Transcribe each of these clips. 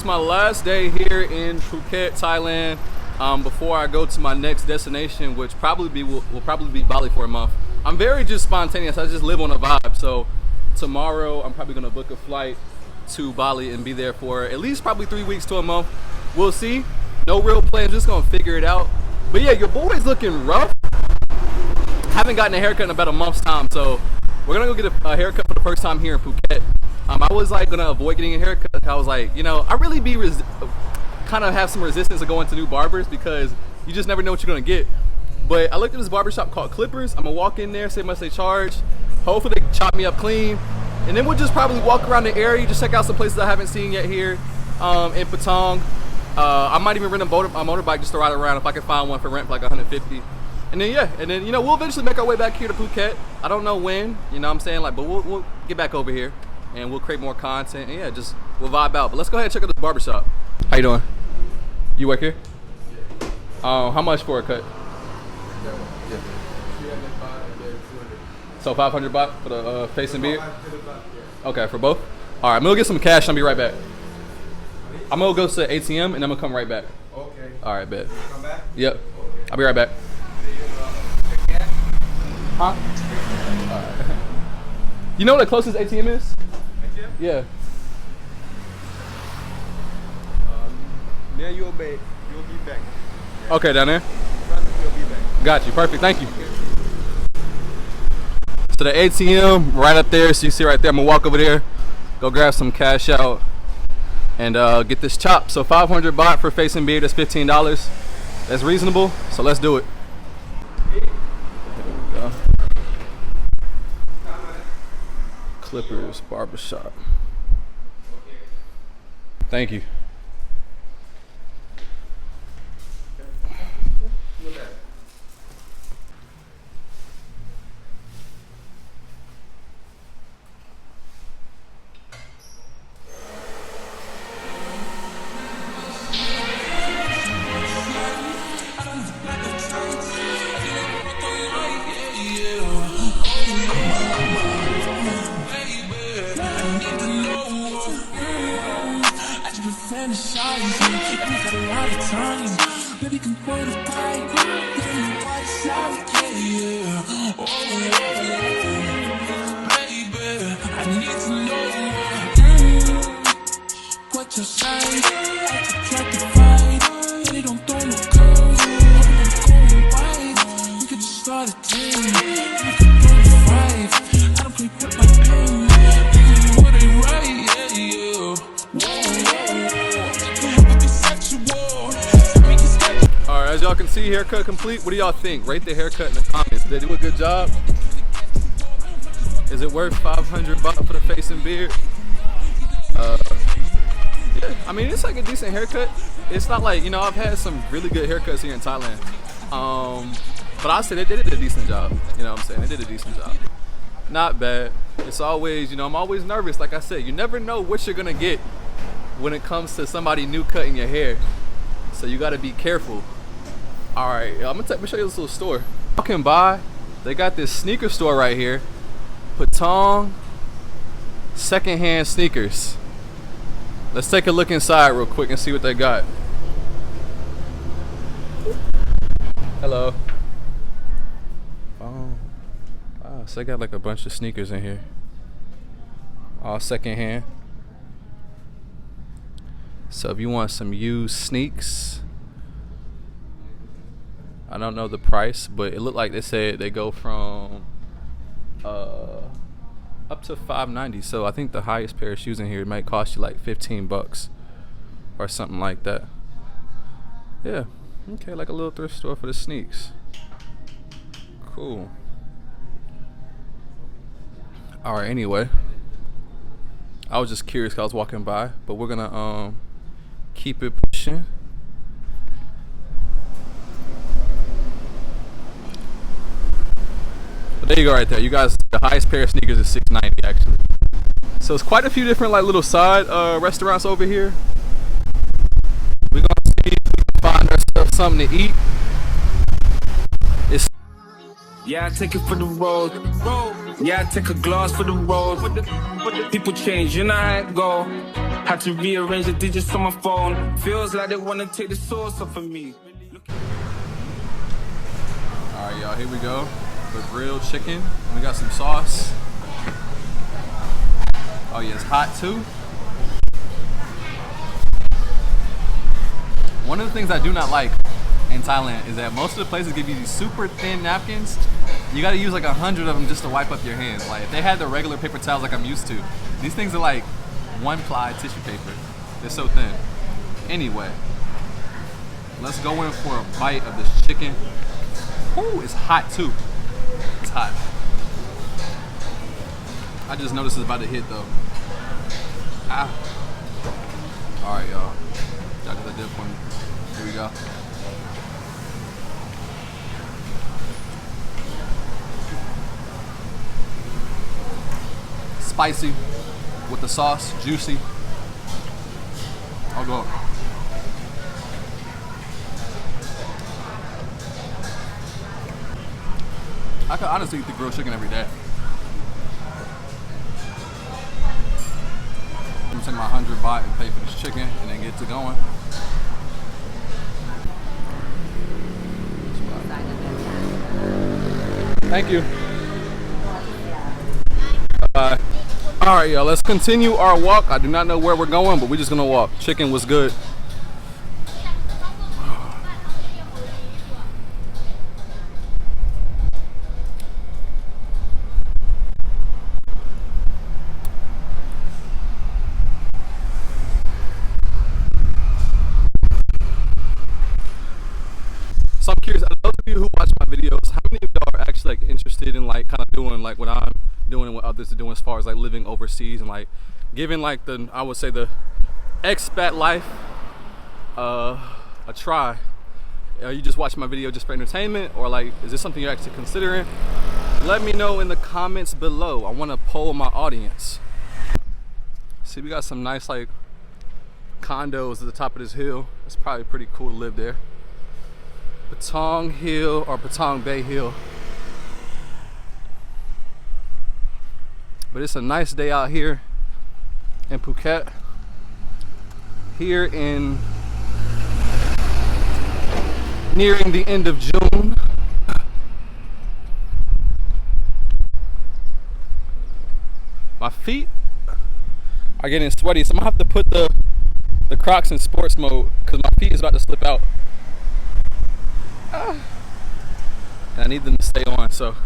It's my last day here in Phuket, Thailand, before I go to my next destination, which will probably be Bali for a month. I'm very just spontaneous. I just live on a vibe. So tomorrow I'm probably gonna book a flight to Bali and be there for at least probably 3 weeks to a month. We'll see. No real plans. Just gonna figure it out. But yeah, your boy's looking rough. Haven't gotten a haircut in about a month's time, so we're gonna go get a haircut for the first time here in Phuket. I was like gonna avoid getting a haircut. I was like, you know, I really be kind of have some resistance to going to new barbers because you just never know what you're gonna get. But I looked at this barbershop called Clippers. I'm gonna walk in there, see how much they charge. Hopefully they chop me up clean, and then we'll just probably walk around the area, just check out some places I haven't seen yet here in Patong. I might even rent a motorbike just to ride around if I can find one for rent for like 150. And then yeah, and then you know we'll eventually make our way back here to Phuket. I don't know when, you know what I'm saying, like, but we'll get back over here and we'll create more content, and yeah, just we'll vibe out. But let's go ahead and check out this barbershop. How you doing? You work here? Yeah. How much for a cut? Yeah. So 500 baht for the face and beard? Okay, for both? All right, I'm gonna get some cash and I'll be right back. I'm gonna go to the ATM and I'm gonna come right back. Okay. All right, bet. Come back? Yep. Okay. I'll be right back. Huh? All right. You know what the closest ATM is? ATM? Yeah. Yeah, you'll be back. Yeah. Okay, down there? You'll be back. Got you. Perfect. Thank you. So the ATM right up there. So you see right there. I'm gonna walk over there, go grab some cash out, and get this chop. So 500 baht for face and beard. That's $15. That's reasonable. So let's do it. Here we go. Clippers Barbershop. Thank you. As y'all can see, haircut complete. What do y'all think? Rate the haircut in the comments. Did they do a good job? Is it worth 500 baht for the face and beard? Yeah, I mean, it's like a decent haircut. It's not like, you know, I've had some really good haircuts here in Thailand. But I say they did a decent job. You know what I'm saying? They did a decent job. Not bad. It's always, you know, I'm always nervous. Like I said, you never know what you're gonna get when it comes to somebody new cutting your hair. So you gotta be careful. All right, I'm gonna show you this little store. Walking by, they got this sneaker store right here. Patong secondhand sneakers. Let's take a look inside real quick and see what they got. Hello. Oh, wow, so they got like a bunch of sneakers in here. All secondhand. So if you want some used sneaks, I don't know the price, but it looked like they said they go from up to $5.90. So I think the highest pair of shoes in here might cost you like 15 bucks or something like that. Yeah, okay, like a little thrift store for the sneaks. Cool. All right, anyway, I was just curious because I was walking by, but we're gonna keep it pushing. But there you go right there. You guys, the highest pair of sneakers is $6.90 actually. So it's quite a few different like little side restaurants over here. We're gonna see if we can find ourselves something to eat. It's Yeah, I take it for the road. Yeah, I take a glass for the road. People change, you know how it go. Had to rearrange the digits on my phone. Feels like they wanna take the source off of me. All right, y'all, here we go. The grilled chicken. We got some sauce. Oh yeah, it's hot too. One of the things I do not like in Thailand is that most of the places give you these super thin napkins. You gotta use like 100 of them just to wipe up your hands. Like if they had the regular paper towels like I'm used to, these things are like 1-ply tissue paper. They're so thin. Anyway, let's go in for a bite of this chicken. Ooh, it's hot too. It's hot. I just noticed it's about to hit though. Ah. All right, y'all. Y'all get the dip for me. Here we go. Spicy with the sauce, juicy. I'll go. I could honestly eat the grilled chicken every day. I'm gonna take my 100 baht and pay for this chicken and then get to going. Thank you. Bye. All right, y'all, let's continue our walk. I do not know where we're going, but we're just gonna walk. Chicken was good. So I'm curious, those of you who watch my videos, how many of y'all are actually like interested in like kind of doing like what I'm doing and what others are doing as far as like living overseas and like giving like the, I would say, the expat life a try? Are you just watching my video just for entertainment, or like is this something you're actually considering? Let me know in the comments below. I want to poll my audience. See, we got some nice like condos at the top of this hill. It's probably pretty cool to live there. Patong Hill or Patong Bay Hill. But it's a nice day out here in Phuket. Here in nearing the end of June. My feet are getting sweaty, so I'm gonna have to put the Crocs in sports mode because my feet is about to slip out. And I need them to stay on, so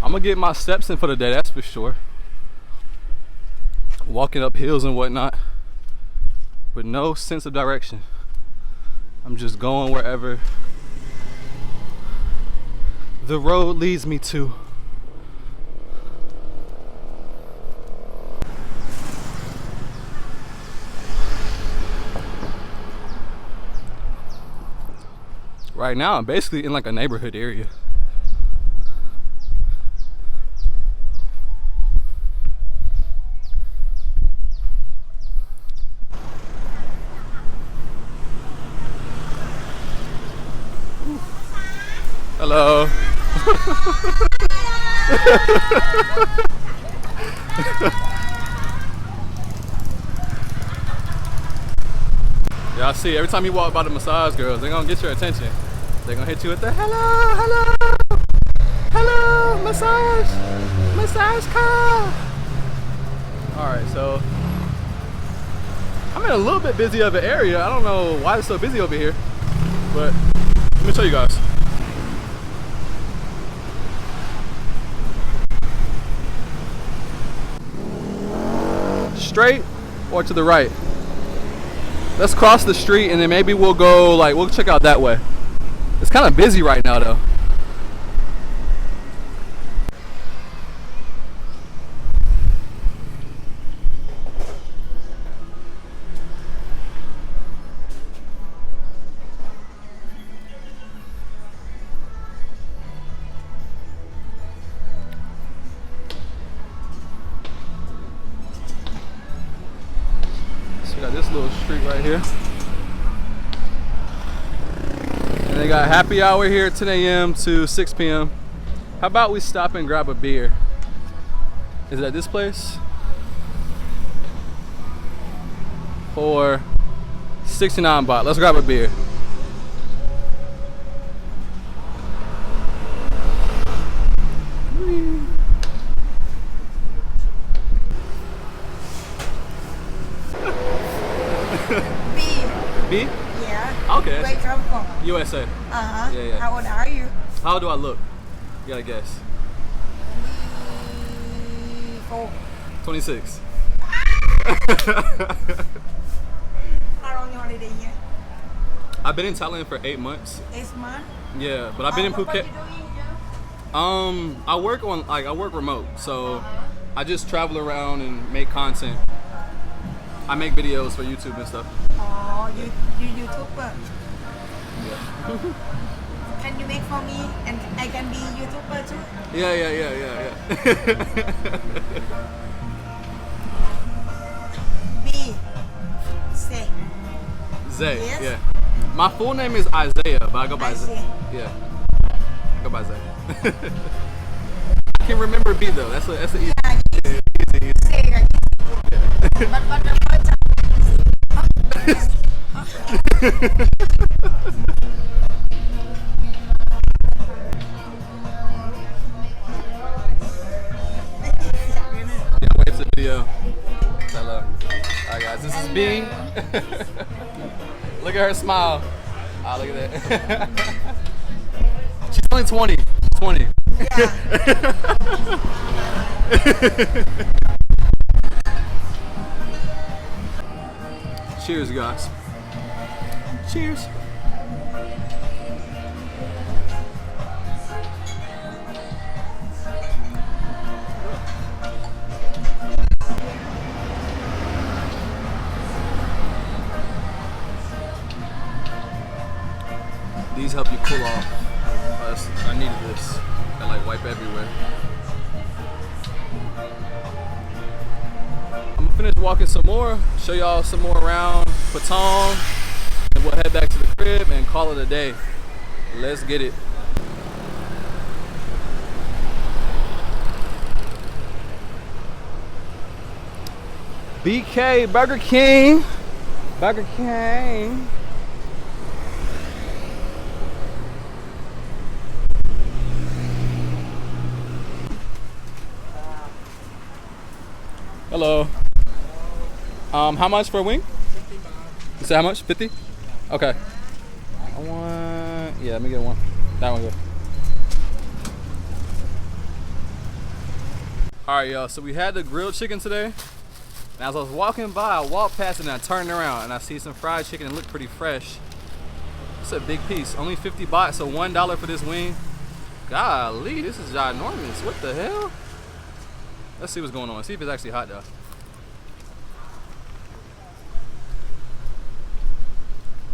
I'm gonna get my steps in for the day, that's for sure. Walking up hills and whatnot with no sense of direction. I'm just going wherever the road leads me to. Right now, I'm basically in like a neighborhood area. Hello. Y'all see, every time you walk by the massage girls, they're gonna get your attention. They're gonna hit you with the hello, hello, hello, massage car. Alright, so I'm in a little bit busy of an area. I don't know why it's so busy over here, but let me show you guys. Straight or to the right? Let's cross the street and then maybe we'll go, like, we'll check out that way. It's kind of busy right now though. So we got this little street right here. And they got happy hour here, 10 a.m. to 6 p.m. How about we stop and grab a beer? Is it at this place? For 69 baht. Let's grab a beer. B? Yeah. Okay. Where you come from? USA. Uh-huh. Yeah, yeah. How old are you? How do I look? You gotta guess. 4. 26. How long you holiday here? I've been in Thailand for 8 months. 8 months? Yeah, but I've been in What Phuket. you doing here? I work on I work remote, so I just travel around and make content. I make videos for YouTube and stuff. Oh, you YouTuber. Can you make for me and I can be YouTuber too? Yeah. B. Say. Zay, Yes. yeah. My full name is Isaiah, but I go by Zay. Isaiah. Yeah. I go by Zay. I can remember B though. That's an easy. Yeah, Easy. say like but the first time. Yeah, wave to the video. Hello. Alright guys, this is B. Look at her smile. Ah, look at that. She's only 20. 20. Yeah. Cheers, guys. Cheers. These help you cool off. I needed this. I like wipe everywhere. I'm gonna finish walking some more, show y'all some more around Patong, and we'll head back to the crib and call it a day. Let's get it. BK, Burger King. Burger King. Hello. How much for a wing? 50 baht. You say how much? 50? Okay. I want, yeah, let me get one. That one good. Alright, y'all, so we had the grilled chicken today. And as I was walking by, I walked past it and I turned around and I see some fried chicken and it looked pretty fresh. It's a big piece, only 50 baht, so $1 for this wing. Golly, this is ginormous. What the hell? Let's see what's going on. See if it's actually hot though.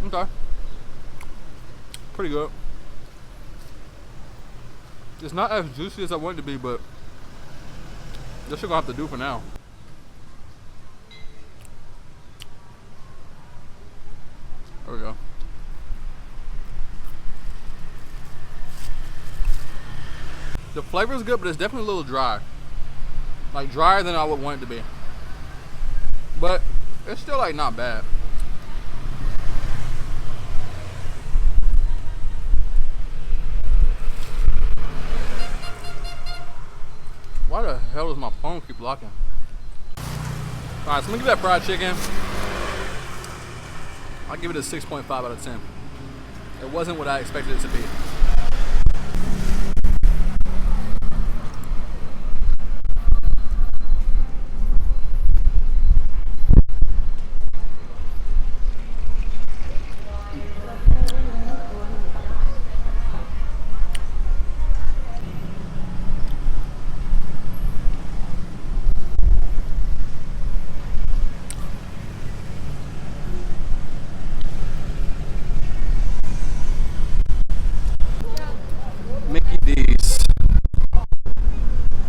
Okay. Pretty good. It's not as juicy as I want it to be, but this shit gonna have to do for now. There we go. The flavor is good, but it's definitely a little dry. Like drier than I would want it to be. But it's still like not bad. Why the hell does my phone keep locking? Alright, so let me give that fried chicken. I'll give it a 6.5 out of 10. It wasn't what I expected it to be.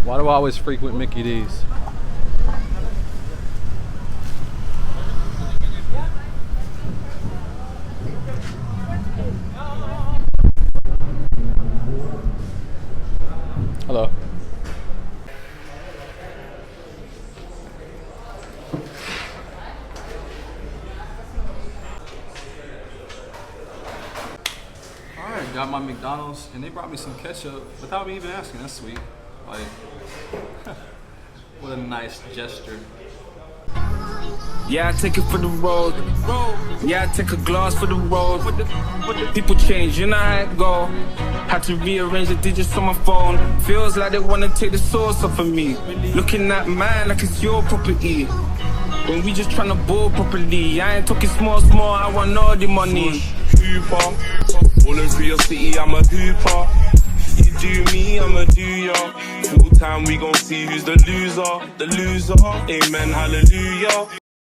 Why do I always frequent Mickey D's? Hello. Alright, got my McDonald's and they brought me some ketchup without me even asking. That's sweet. Like, what a nice gesture. Yeah, I take it for the road. Yeah, I take a glass for the road. People change, you know how it go. Had to rearrange the digits on my phone. Feels like they wanna take the source off of me. Looking at mine like it's your property. When we just tryna ball properly. I ain't talking small, I want all the money. Hooper, rolling through your city, I'm a hooper. You do me, I'ma do ya. Full time, we gon' see who's the loser. Amen, hallelujah.